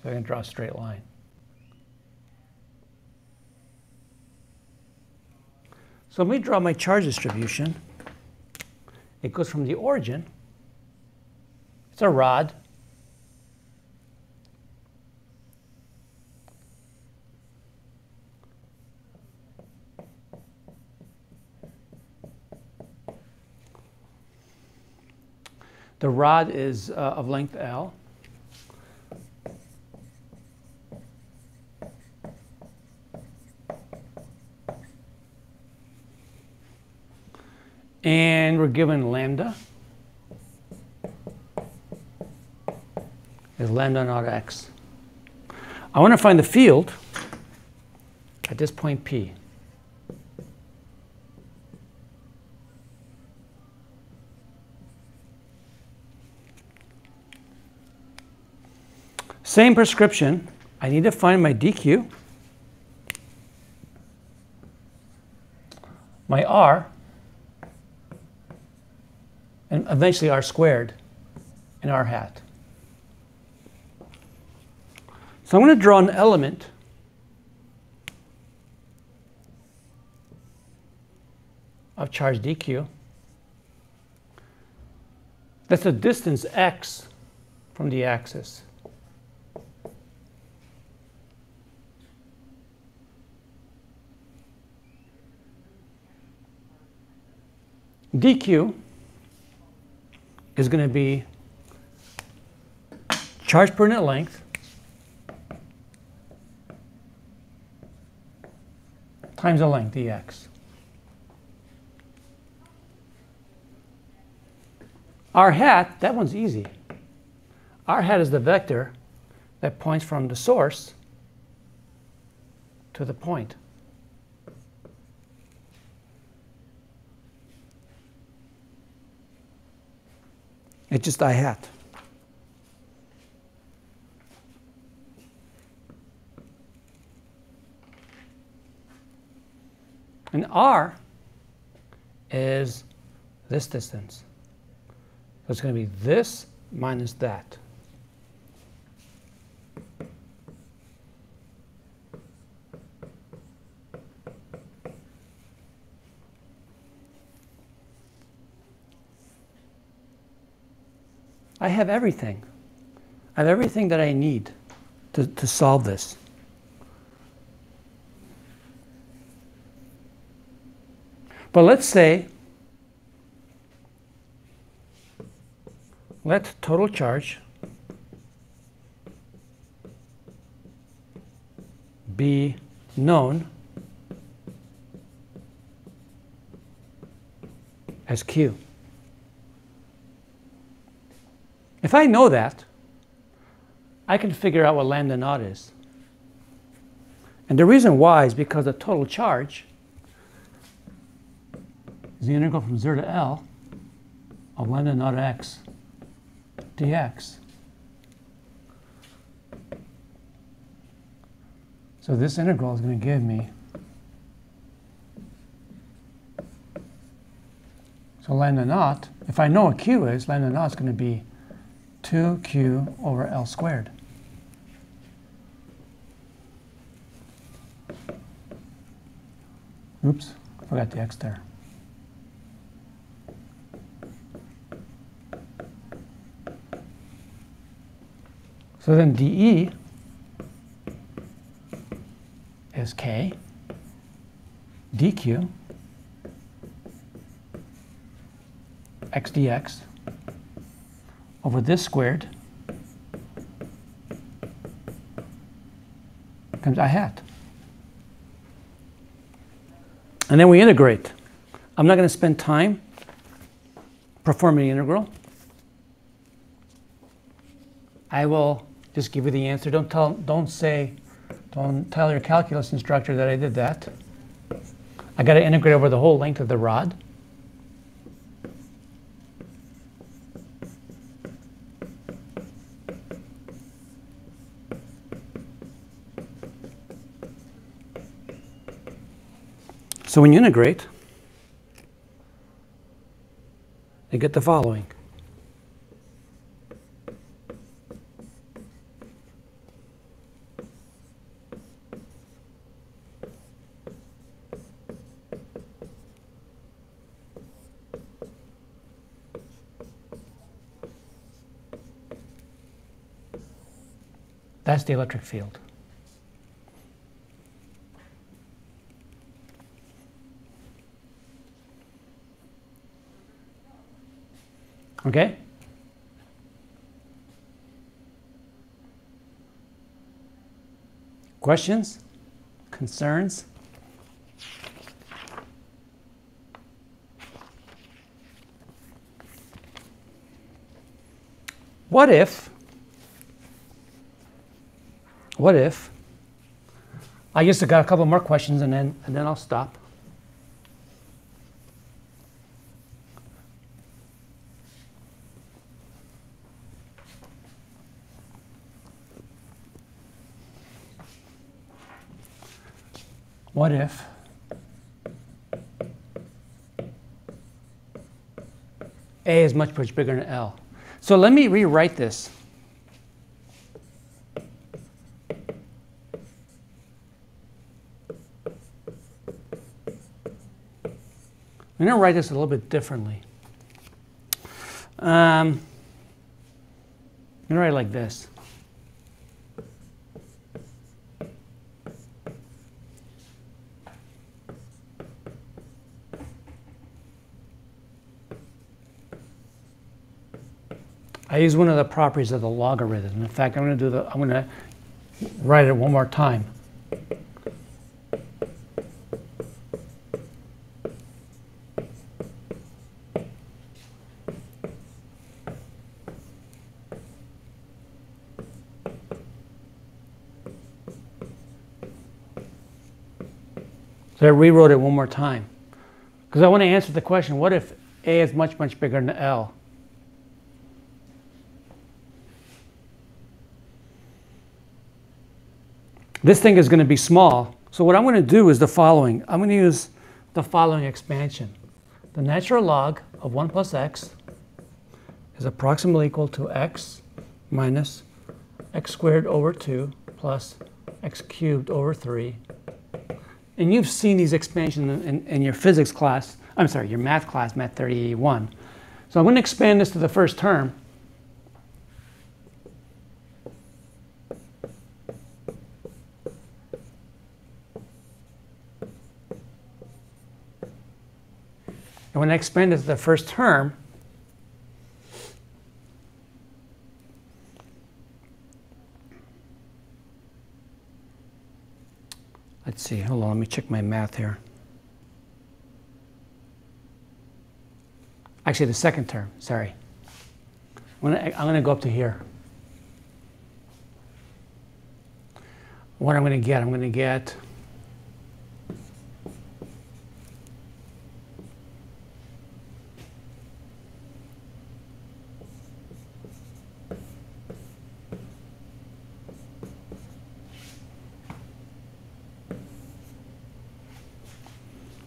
So I can draw a straight line. So let me draw my charge distribution. It goes from the origin. It's a rod. The rod is of length L. And we're given lambda is lambda naught x. I want to find the field at this point P. Same prescription. I need to find my dq, my r, and eventually r squared, and r hat. So I'm going to draw an element of charge dq. That's a distance x from the axis. dq is going to be charge per unit length times the length, dx. R hat, that one's easy. R hat is the vector that points from the source to the point. It's just I hat. And R is this distance. So it's going to be this minus that. I have everything. I have everything that I need to solve this. But let's say, let total charge be known as Q. If I know that, I can figure out what lambda naught is. And the reason why is because the total charge is the integral from 0 to L of lambda naught x dx. So this integral is going to give me, so lambda naught, if I know what Q is, lambda naught is going to be 2Q over L squared. Oops, forgot the x there. So then dE is K, dQ, x dx over this squared comes I hat. And then we integrate. I'm not going to spend time performing the integral. I will just give you the answer. Don't tell your calculus instructor that I did that. I got to integrate over the whole length of the rod. So when you integrate, you get the following. That's the electric field. Okay? Questions? Concerns? What if I just got a couple more questions and then I'll stop. What if A is much bigger than L? So let me rewrite this. I'm going to write this a little bit differently. I'm going to write it like this. I use one of the properties of the logarithm. In fact, I'm going to write it one more time. So I rewrote it one more time because I want to answer the question, what if A is much, much bigger than L? This thing is going to be small. So what I'm going to do is the following. I'm going to use the following expansion. The natural log of 1 plus x is approximately equal to x minus x squared over 2 plus x cubed over 3. And you've seen these expansions in your physics class. I'm sorry, your math class, Math 31. So I'm going to expand this to the first term. And when I expand it to the first term, let's see, hold on, let me check my math here. Actually, the second term, sorry. I'm going to go up to here. What I'm going to get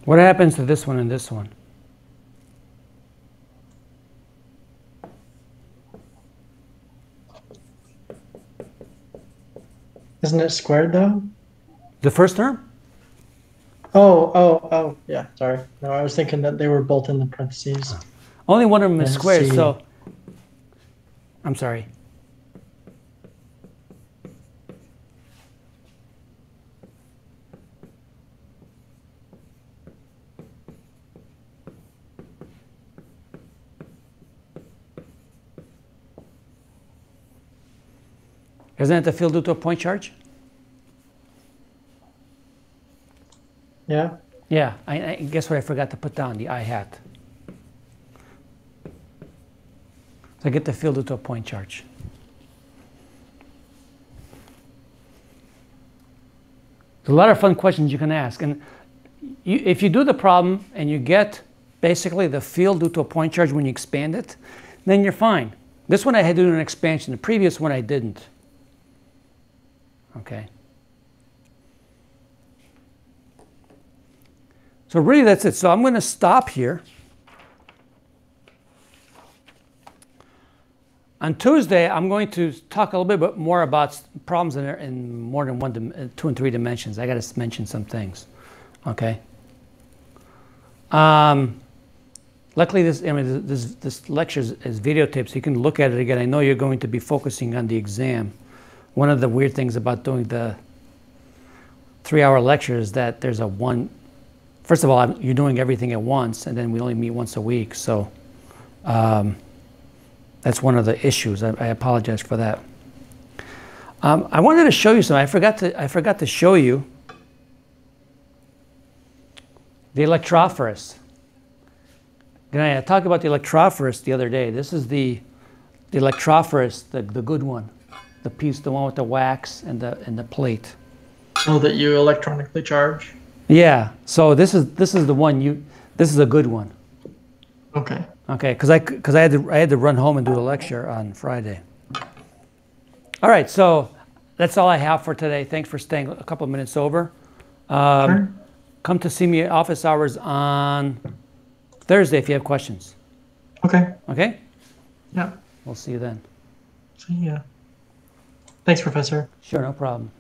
what happens to this one and this one? Isn't it squared though? The first term? Oh, yeah, sorry. No, I was thinking that they were both in the parentheses. Only one of them is squared, see. so I'm sorry. Isn't it the field due to a point charge? Yeah. Yeah, I guess what I forgot to put down, the I hat. So I get the field due to a point charge. There's a lot of fun questions you can ask. And if you do the problem and you get basically the field due to a point charge when you expand it, then you're fine. This one I had to do an expansion. The previous one I didn't. Okay. So really that's it. So I'm going to stop here. On Tuesday, I'm going to talk a little bit more about problems in more than 2 and 3 dimensions. I got to mention some things. Okay. Luckily, this lecture is videotaped, so you can look at it again. I know you're going to be focusing on the exam. One of the weird things about doing the 3-hour lecture is that there's first of all, you're doing everything at once, and then we only meet once a week. So that's one of the issues. I apologize for that. I wanted to show you something. I forgot to show you the electrophorus. I talked about the electrophorus the other day. This is the electrophorus, the good one. The piece, the one with the wax and the plate. Oh, that you electronically charge? Yeah. So this is the one this is a good one. Okay. Okay, because I had to run home and do a lecture on Friday. All right, so that's all I have for today. Thanks for staying a couple of minutes over. Sure. Come to see me at office hours on Thursday if you have questions. Okay. Okay? Yeah. We'll see you then. See ya. Thanks, Professor. Sure, no problem.